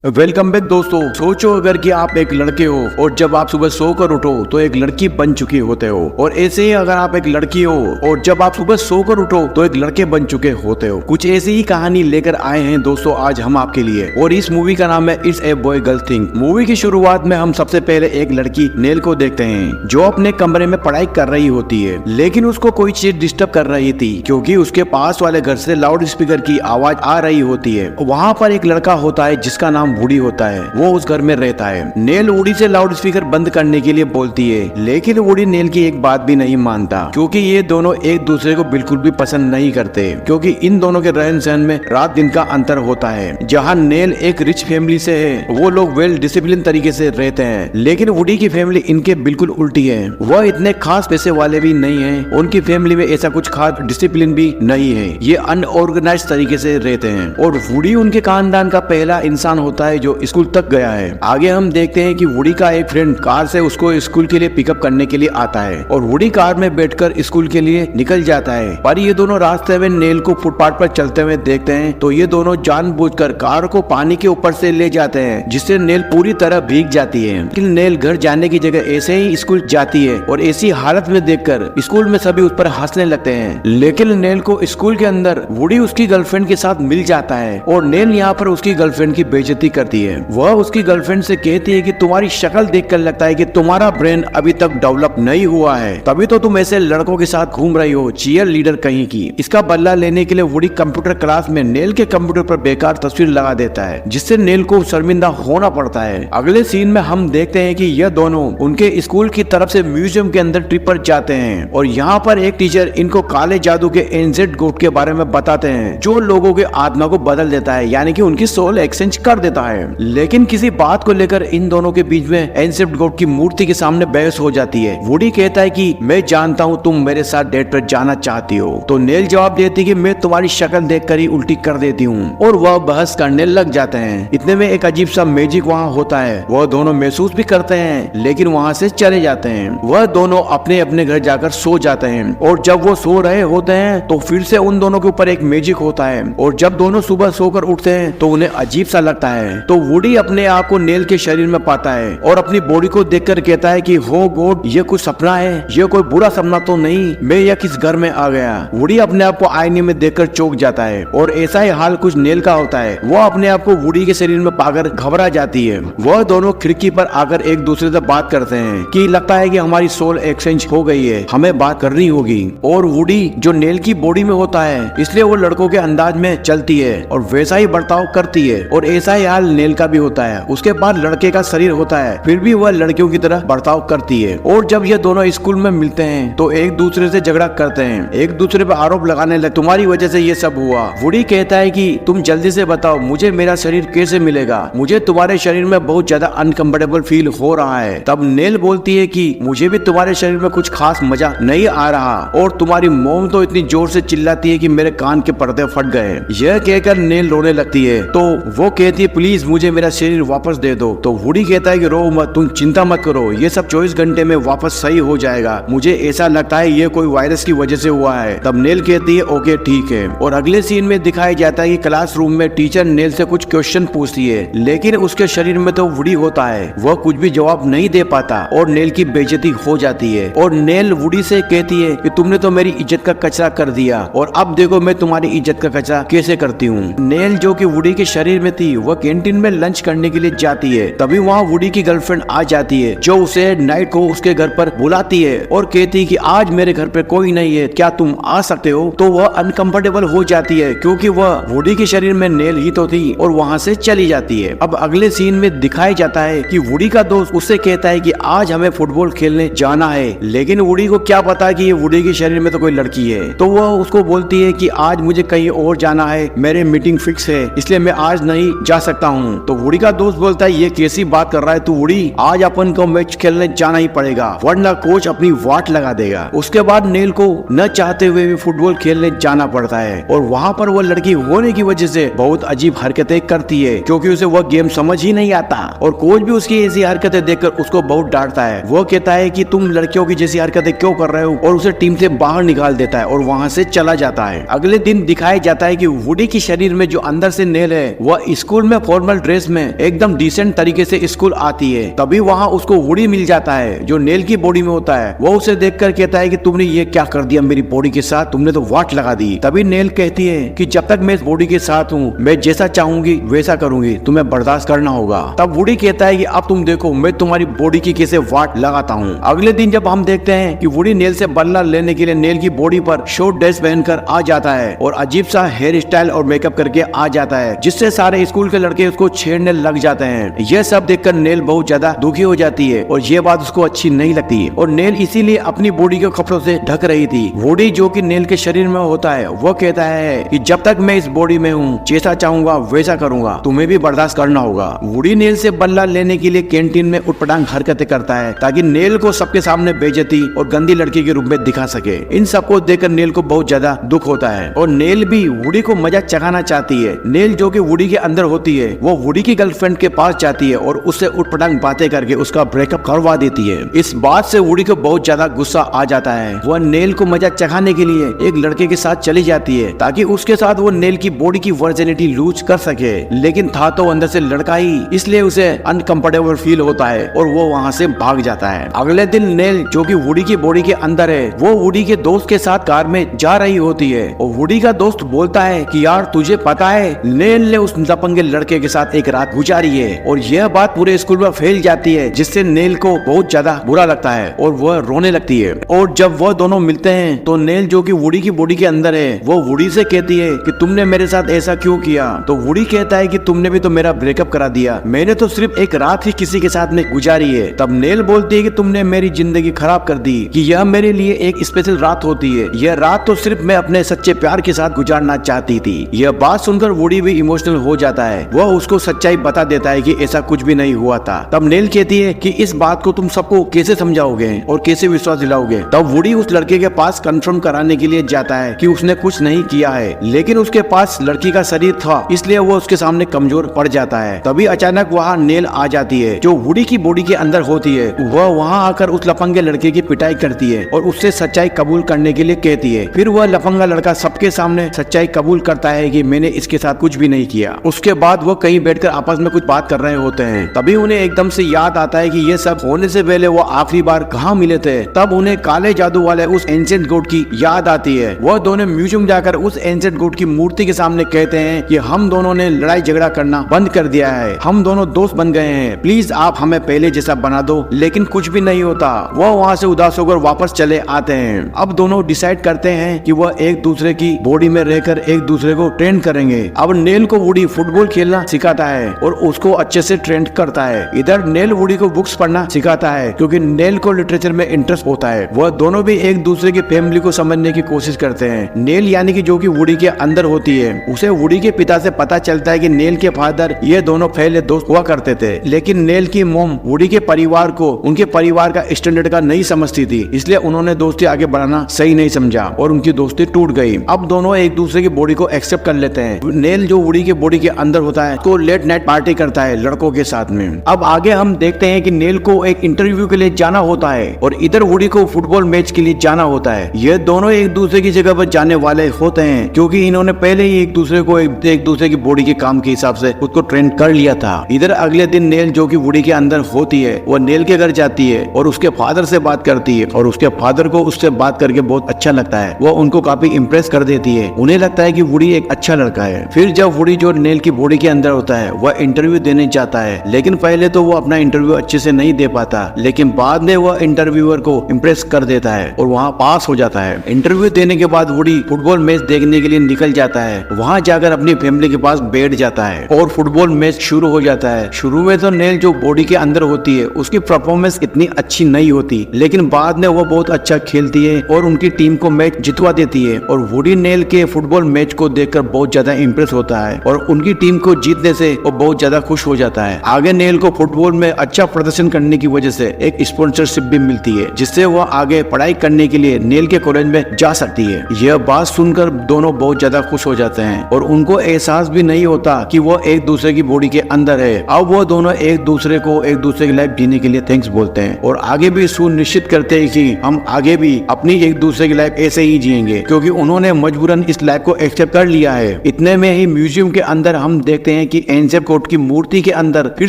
Welcome back दोस्तों। सोचो अगर कि आप एक लड़के हो और जब आप सुबह सोकर उठो तो एक लड़की बन चुके होते हो, और ऐसे ही अगर आप एक लड़की हो और जब आप सुबह सोकर उठो तो एक लड़के बन चुके होते हो। कुछ ऐसी ही कहानी लेकर आए हैं दोस्तों आज हम आपके लिए, और इस मूवी का नाम है it's a boy girl thing. Movie की शुरुआत में हम सबसे पहले एक लड़की नेल को देखते हैं जो अपने कमरे में पढ़ाई कर रही होती है, लेकिन उसको कोई चीज डिस्टर्ब कर रही थी क्योंकि उसके पास वाले घर से लाउड स्पीकर की आवाज आ रही होती है। वहाँ पर एक लड़का होता है जिसका नाम वुडी होता है, वो उस घर में रहता है। नेल वुडी से लाउड स्पीकर बंद करने के लिए बोलती है, लेकिन वुडी नेल की एक बात भी नहीं मानता क्योंकि ये दोनों एक दूसरे को बिल्कुल भी पसंद नहीं करते, क्योंकि इन दोनों के रहन सहन में रात दिन का अंतर होता है। जहाँ नेल एक रिच फैमिली से है, वो लोग वेल डिसिप्लिन तरीके से रहते हैं, लेकिन वुडी की फैमिली इनके बिल्कुल उल्टी है। वह इतने खास पैसे वाले भी नहीं है, उनकी फैमिली में ऐसा कुछ खास डिसिप्लिन भी नहीं है, ये अनऑर्गेनाइज तरीके से रहते हैं। और वुडी उनके खानदान का पहला इंसान होता है जो स्कूल तक गया है। आगे हम देखते हैं कि वुडी का एक फ्रेंड कार से उसको स्कूल के लिए पिकअप करने के लिए आता है और वुडी कार में बैठकर स्कूल के लिए निकल जाता है। पर ये दोनों रास्ते में नेल को फुटपाथ पर चलते हुए देखते हैं तो ये दोनों जानबूझकर कार को पानी के ऊपर से ले जाते हैं, जिससे नेल पूरी तरह भीग जाती है। लेकिन नेल घर जाने की जगह ऐसे ही स्कूल जाती है और ऐसी हालत में देखकर स्कूल में सभी उस पर हंसने लगते हैं। लेकिन नेल को स्कूल के अंदर वुडी उसकी गर्लफ्रेंड के साथ मिल जाता है और नेल यहाँ पर उसकी गर्लफ्रेंड की बेइज्जती करती है। वह उसकी गर्लफ्रेंड से कहती है कि तुम्हारी शक्ल देखकर लगता है कि तुम्हारा ब्रेन अभी तक डेवलप नहीं हुआ है, तभी तो तुम ऐसे लड़कों के साथ घूम रही हो, चीयर लीडर कहीं की। इसका बदला लेने के लिए वुडी कंप्यूटर क्लास में नेल के कंप्यूटर पर बेकार तस्वीर लगा देता है, जिससे नेल को शर्मिंदा होना पड़ता है। अगले सीन में हम देखते हैं कि यह दोनों उनके स्कूल की तरफ से म्यूजियम के अंदर ट्रिप पर जाते हैं और यहाँ पर एक टीचर इनको काले जादू के एनजेड गोट के बारे में बताते हैं जो लोगों के आत्मा को बदल देता है, यानी कि उनकी सोल एक्सचेंज कर देता है। लेकिन किसी बात को लेकर इन दोनों के बीच में एंसेप्ट गॉड की मूर्ति के सामने बहस हो जाती है। वुडी कहता है कि मैं जानता हूँ तुम मेरे साथ डेट पर जाना चाहती हो, तो नेल जवाब देती है कि मैं तुम्हारी शक्ल देखकर ही उल्टी कर देती हूँ, और वह बहस करने लग जाते हैं। इतने में एक अजीब सा मैजिक वहाँ होता है, वह दोनों महसूस भी करते हैं लेकिन वहाँ से चले जाते हैं। वह दोनों अपने अपने घर जाकर सो जाते हैं और जब वो सो रहे होते हैं तो फिर से उन दोनों के ऊपर एक मैजिक होता है, और जब दोनों सुबह सोकर उठते हैं तो उन्हें अजीब सा लगता है। तो वुडी अपने आप को नेल के शरीर में पाता है और अपनी बॉडी को देखकर कहता है कि हो गॉड, ये कुछ सपना है, ये कोई बुरा सपना तो नहीं, मैं यह किस घर में आ गया। वुडी अपने आप को आईने में देखकर चौंक जाता है और ऐसा ही हाल कुछ नेल का होता है। वो अपने आप को वुडी के शरीर में पाकर घबरा जाती है। वह दोनों खिड़की पर आकर एक दूसरे से बात करते हैं कि लगता है कि हमारी सोल एक्सचेंज हो गई है, हमें बात करनी होगी। और वुडी जो नेल की बॉडी में होता है इसलिए वो लड़कों के अंदाज में चलती है और वैसा ही बर्ताव करती है, और ऐसा ही हाल नेल का भी होता है। उसके बाद लड़के का शरीर होता है, फिर भी वह लड़कियों की तरह बर्ताव करती है। और जब ये दोनों स्कूल में मिलते हैं तो एक दूसरे से झगड़ा करते हैं, एक दूसरे पर आरोप लगाने लगे, तुम्हारी वजह से ये सब हुआ। वुडी कहता है कि तुम जल्दी से बताओ मुझे मेरा शरीर कैसे मिलेगा, मुझे तुम्हारे शरीर में बहुत ज्यादा अनकंफर्टेबल फील हो रहा है। तब नेल बोलती है कि मुझे भी तुम्हारे शरीर में कुछ खास मजा नहीं आ रहा, और तुम्हारी मोम तो इतनी जोर से चिल्लाती है कि मेरे कान के पर्दे फट गए। यह कहकर नेल रोने लगती है, तो वो कहती है प्लीज मुझे मेरा शरीर वापस दे दो। तो वुडी कहता है कि रो मत, तुम चिंता मत करो, ये सब 24 घंटे में वापस सही हो जाएगा, मुझे ऐसा लगता है ये कोई वायरस की वजह से हुआ है। तब नेल कहती है ओके ठीक है। और अगले सीन में दिखाया जाता है कि क्लासरूम में टीचर नेल से कुछ क्वेश्चन पूछती है, लेकिन उसके शरीर में तो वुडी होता है, वह कुछ भी जवाब नहीं दे पाता और नेल की बेइज्जती हो जाती है। और नेल वुडी से कहती है कि तुमने तो मेरी इज्जत का कचरा कर दिया, और अब देखो मैं तुम्हारी इज्जत का कचरा कैसे करती हूँ। नेल जो कि वुडी के शरीर में थी वह कैंटीन में लंच करने के लिए जाती है, तभी वहाँ वुडी की गर्लफ्रेंड आ जाती है जो उसे नाइट को उसके घर पर बुलाती है और कहती है कि आज मेरे घर पे कोई नहीं है, क्या तुम आ सकते हो। तो वह अनकंफर्टेबल हो जाती है क्योंकि वह वुडी के शरीर में नेल ही तो थी, और वहाँ से चली जाती है। अब अगले सीन में दिखाया जाता है कि वुडी का दोस्त उससे कहता है कि आज हमें फुटबॉल खेलने जाना है, लेकिन वुडी को क्या पता कि ये वुडी के शरीर में तो कोई लड़की है। तो वह उसको बोलती है कि आज मुझे कहीं और जाना है, मेरे मीटिंग फिक्स है, इसलिए मैं आज नहीं जा सकता हूँ। तो वुडी का दोस्त बोलता है ये कैसी बात कर रहा है तू वुडी, आज अपन को मैच खेलने जाना ही पड़ेगा वरना कोच अपनी वाट लगा देगा। उसके बाद नेल को न चाहते हुए भी फुटबॉल खेलने जाना पड़ता है, और वहाँ पर वो लड़की होने की वजह से बहुत अजीब हरकतें करती है क्योंकि उसे वह गेम समझ ही नहीं आता, और कोच भी उसकी ऐसी हरकतें देखकर उसको बहुत डांटता है। वो कहता है कि तुम लड़कियों की जैसी हरकतें क्यों कर रहे हो, और उसे टीम से बाहर निकाल देता है और वहाँ से चला जाता है। अगले दिन दिखाया जाता है कि वुडी के शरीर में जो अंदर से नेल है वह स्कूल में फॉर्मल ड्रेस में एकदम डिसेंट तरीके से स्कूल आती है। तभी वहाँ उसको वुडी मिल जाता है जो नेल की बॉडी में होता है। वो उसे देखकर कहता है कि तुमने ये क्या कर दिया मेरी बॉडी के साथ, तुमने तो वाट लगा दी। तभी नेल कहती है कि जब तक मैं इस बॉडी के साथ हूँ मैं जैसा चाहूंगी वैसा करूंगी, तुम्हें बर्दाश्त करना होगा। तब वुडी कहता है कि अब तुम देखो मैं तुम्हारी बॉडी की कैसे वाट लगाता हूँ। अगले दिन जब हम देखते हैं कि वुडी नेल से बदला लेने के लिए नेल की बॉडी पर शॉर्ट ड्रेस पहनकर आ जाता है और अजीब सा हेयर स्टाइल और मेकअप करके आ जाता है, जिससे सारे स्कूल के लड़के उसको छेड़ने लग जाते हैं। यह सब देखकर नेल बहुत ज्यादा दुखी हो जाती है और ये बात उसको अच्छी नहीं लगती और नेल इसीलिए अपनी बॉडी के कपड़ों से ढक रही थी। वुडी जो कि नेल के शरीर में होता है वो कहता है कि जब तक मैं इस बॉडी में हूँ जैसा चाहूंगा वैसा करूंगा, तुम्हें भी बर्दाश्त करना होगा। वुडी नेल से बदला लेने के लिए कैंटीन में उटपटांग हरकतें करता है ताकि नेल को सबके सामने बेइज्जती और गंदी लड़की के रूप में दिखा सके। इन सबको देखकर नेल को बहुत ज्यादा दुख होता है और नेल भी वुडी को मजा चखाना चाहती है। नेल जो कि वुडी के अंदर होती है वो वुडी की गर्लफ्रेंड के पास जाती है और उससे उटपटांग बातें करके उसका ब्रेकअप करवा देती है। इस बात से वुडी को बहुत ज्यादा गुस्सा आ जाता है। वह नेल को मजा चखाने के लिए एक लड़के के साथ चली जाती है ताकि उसके साथ वो नेल की बॉडी की वर्जिनिटी लूज कर सके, लेकिन था तो अंदर से लड़का ही, इसलिए उसे अनकंफर्टेबल फील होता है और वो वहाँ से भाग जाता है। अगले दिन नेल जो कि वुडी की बॉडी के अंदर है वो वुडी के दोस्त के साथ कार में जा रही होती है और वुडी का दोस्त बोलता है कि यार तुझे पता है नेल ने उस लपंगे लड़के के साथ एक रात गुजारी है, और यह बात पूरे स्कूल में फैल जाती है जिससे नेल को बहुत ज्यादा बुरा लगता है और वह रोने लगती है। और जब वह दोनों मिलते हैं तो नेल जो कि वुडी की बॉडी के अंदर है वो वुडी से कहती है कि तुमने मेरे साथ ऐसा क्यों किया। तो वुडी कहता है कि तुमने भी तो मेरा ब्रेकअप करा दिया, मैंने तो सिर्फ एक रात ही किसी के साथ में गुजारी है। तब नेल बोलती है कि तुमने मेरी जिंदगी खराब कर दी, कि यह मेरे लिए एक स्पेशल रात होती है, यह रात तो सिर्फ मैं अपने सच्चे प्यार के साथ गुजारना चाहती थी। यह बात सुनकर वुडी भी इमोशनल हो जाता है। वह उसको सच्चाई बता देता है कि ऐसा कुछ भी नहीं हुआ था। तब नेल कहती है कि इस बात को तुम सबको कैसे समझाओगे और कैसे विश्वास दिलाओगे। तब वुडी उस लड़के के पास कंफर्म कराने के लिए जाता है कि उसने कुछ नहीं किया है, लेकिन उसके पास लड़की का शरीर था इसलिए वो उसके सामने कमजोर पड़ जाता है। तभी अचानक वहाँ नेल आ जाती है जो वुडी की बॉडी के अंदर होती है। वह वहाँ आकर उस लफंगे लड़के की पिटाई करती है और उससे सच्चाई कबूल करने के लिए कहती है। फिर वह लफंगा लड़का सबके सामने सच्चाई कबूल करता है कि मैंने इसके साथ कुछ भी नहीं किया। उसके बाद वो कहीं बैठकर आपस में कुछ बात कर रहे होते हैं। तभी उन्हें एकदम से याद आता है कि ये सब होने से पहले वो आखिरी बार कहाँ मिले थे। तब उन्हें काले जादू वाले उस एंशिएंट गॉड की याद आती है। वह दोनों म्यूजियम जाकर उस एंशिएंट गॉड की मूर्ति के सामने कहते हैं कि हम दोनों ने लड़ाई झगड़ा करना बंद कर दिया है, हम दोनों दोस्त बन गए हैं, प्लीज आप हमें पहले जैसा बना दो। लेकिन कुछ भी नहीं होता। वह वहाँ से उदास होकर वापस चले आते हैं। अब दोनों डिसाइड करते हैं कि वह एक दूसरे की बॉडी में रहकर एक दूसरे को ट्रेन करेंगे। अब नेल को वुडी फुटबॉल खेलना सिखाता है और उसको अच्छे से ट्रेन करता है। इधर नेल वुडी को बुक्स पढ़ना सिखाता है क्योंकि नेल को लिटरेचर में इंटरेस्ट होता है। वह दोनों भी एक दूसरे की फैमिली को समझने की कोशिश करते हैं। नेल यानी कि जो कि वुडी के अंदर होती है, उसे वुडी के पिता से पता चलता है कि नेल के फादर ये दोनों पहले दोस्त हुआ करते थे, लेकिन नेल की मॉम वुडी के परिवार को उनके परिवार का स्टैंडर्ड का नहीं समझती थी, इसलिए उन्होंने दोस्ती आगे बढ़ाना सही नहीं समझा और उनकी दोस्ती टूट गई। अब दोनों एक दूसरे की बॉडी को एक्सेप्ट कर लेते हैं। नेल जो वुडी के बॉडी के अंदर होता है तो लेट नाइट पार्टी करता है लड़कों के साथ में। अब आगे हम देखते हैं कि नेल को एक इंटरव्यू के लिए जाना होता है और इधर वुडी को फुटबॉल मैच के लिए जाना होता है। ये दोनों एक दूसरे की जगह पर जाने वाले होते हैं क्योंकि इन्होंने पहले ही एक दूसरे को एक दूसरे की बॉडी के काम के हिसाब से खुद को ट्रेन कर लिया था। इधर अगले दिन नेल जो कि वुडी के अंदर होती है वो नेल के घर जाती है और उसके फादर से बात करती है और उसके फादर को उससे बात करके बहुत अच्छा लगता है। वो उनको काफी इम्प्रेस कर देती है। उन्हें लगता है कि वुडी एक अच्छा लड़का है। फिर जब वुडी जो नेल की बॉडी के अंदर होता है वह इंटरव्यू देने जाता है, लेकिन पहले तो वो अपना इंटरव्यू अच्छे से नहीं दे पाता, लेकिन बाद में वह इंटरव्यूअर को इम्प्रेस कर देता है और वहाँ पास हो जाता है। इंटरव्यू देने के बाद वुडी फुटबॉल मैच देखने के लिए निकल जाता है। वहाँ जाकर अपनी फैमिली के पास बैठ जाता है और फुटबॉल मैच शुरू हो जाता है। शुरू में तो नेल जो बॉडी के अंदर होती है उसकी परफॉर्मेंस इतनी अच्छी नहीं होती, लेकिन बाद में वो बहुत अच्छा खेलती है और उनकी टीम को मैच जितवा देती है और वुडी नेल के फुटबॉल मैच को देखकर बहुत ज्यादा इम्प्रेस होता है और उनकी टीम को जीतने से वो बहुत ज्यादा खुश हो जाता है। आगे नेल को फुटबॉल में अच्छा प्रदर्शन करने की वजह से एक स्पॉन्सरशिप भी मिलती है जिससे वो आगे पढ़ाई करने के लिए नेल के कॉलेज में जा सकती है। यह बात सुनकर दोनों बहुत ज्यादा खुश हो जाते हैं और उनको एहसास भी नहीं होता कि वो एक दूसरे की बॉडी के अंदर है। अब वो दोनों एक दूसरे को एक दूसरे की लाइफ जीने के लिए थैंक्स बोलते हैं और आगे भी सुनिश्चित करते हैं कि हम आगे भी अपनी एक दूसरे की लाइफ ऐसे ही जिएंगे क्योंकि उन्होंने मजबूरन इस लाइफ को एक्सेप्ट कर लिया है। इतने में ही म्यूजियम के अंदर हम देखते हैं हैं कि एंजेल कोर्ट की मूर्ति के अंदर फिर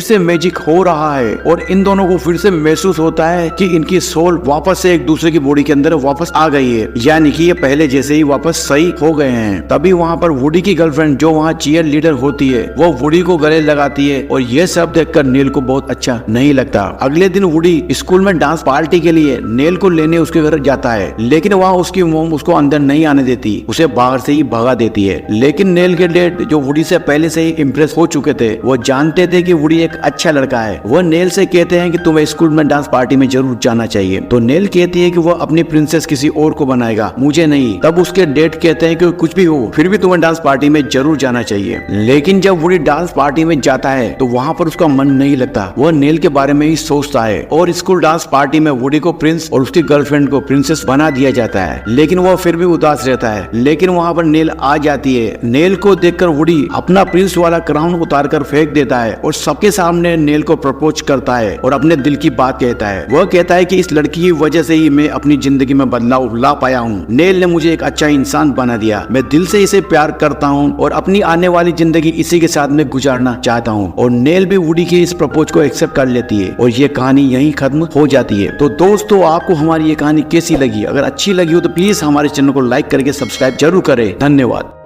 से मैजिक हो रहा है और इन दोनों को फिर से महसूस होता है कि इनकी सोल वापस से एक दूसरे की बॉडी के अंदर वापस आ गई है, यानी कि ये पहले जैसे ही वापस सही हो गए हैं। तभी वहाँ पर वुडी की गर्लफ्रेंड जो वहाँ चीयर लीडर होती है वो वुडी को गले लगाती है और ये सब देखकर नील को बहुत अच्छा नहीं लगता। अगले दिन वुडी स्कूल में डांस पार्टी के लिए नील को लेने उसके घर जाता है, लेकिन वहाँ उसकी मोम उसको अंदर नहीं आने देती, उसे बाहर से ही भगा देती है। लेकिन नील के डैड जो वुडी से पहले से ही इम्प्रेस हो चुके थे, वो जानते थे कि वुडी एक अच्छा लड़का है। वो नील से कहते हैं कि तुम्हें स्कूल में डांस पार्टी में जरूर जाना चाहिए। तो नील कहती है कि वो अपनी प्रिंसेस किसी और को बनाएगा, मुझे नहीं। तब उसके डैड कहते हैं कि कुछ भी हो फिर भी तुम्हें डांस पार्टी में जरूर जाना चाहिए। लेकिन जब वुडी डांस पार्टी में जाता है तो वहाँ पर उसका मन नहीं लगता, वह नील के बारे में ही सोचता है। और स्कूल डांस पार्टी में वुडी को प्रिंस और उसकी गर्लफ्रेंड को प्रिंसेस बना दिया जाता है, लेकिन वो फिर भी उदास रहता है। लेकिन वहाँ पर नील आ जाती है। नील को देखकर वुडी अपना प्रिंस वाला क्राउन उतार कर फेंक देता है और सबके सामने नील को प्रपोज करता है और अपने दिल की बात कहता है। वह कहता है कि इस लड़की की वजह से ही मैं अपनी जिंदगी में बदलाव ला पाया हूँ। नील ने मुझे एक अच्छा इंसान बना दिया, मैं दिल से इसे प्यार करता हूँ और अपनी आने वाली जिंदगी इसी के साथ में गुजारना चाहता हूँ। और नील भी वुडी की इस प्रपोज को एक्सेप्ट कर लेती है और ये कहानी यहीं खत्म हो जाती है। तो दोस्तों, आपको हमारी ये कहानी कैसी लगी? अगर अच्छी लगी हो तो प्लीज हमारे चैनल को लाइक करके सब्सक्राइब जरूर करें। धन्यवाद।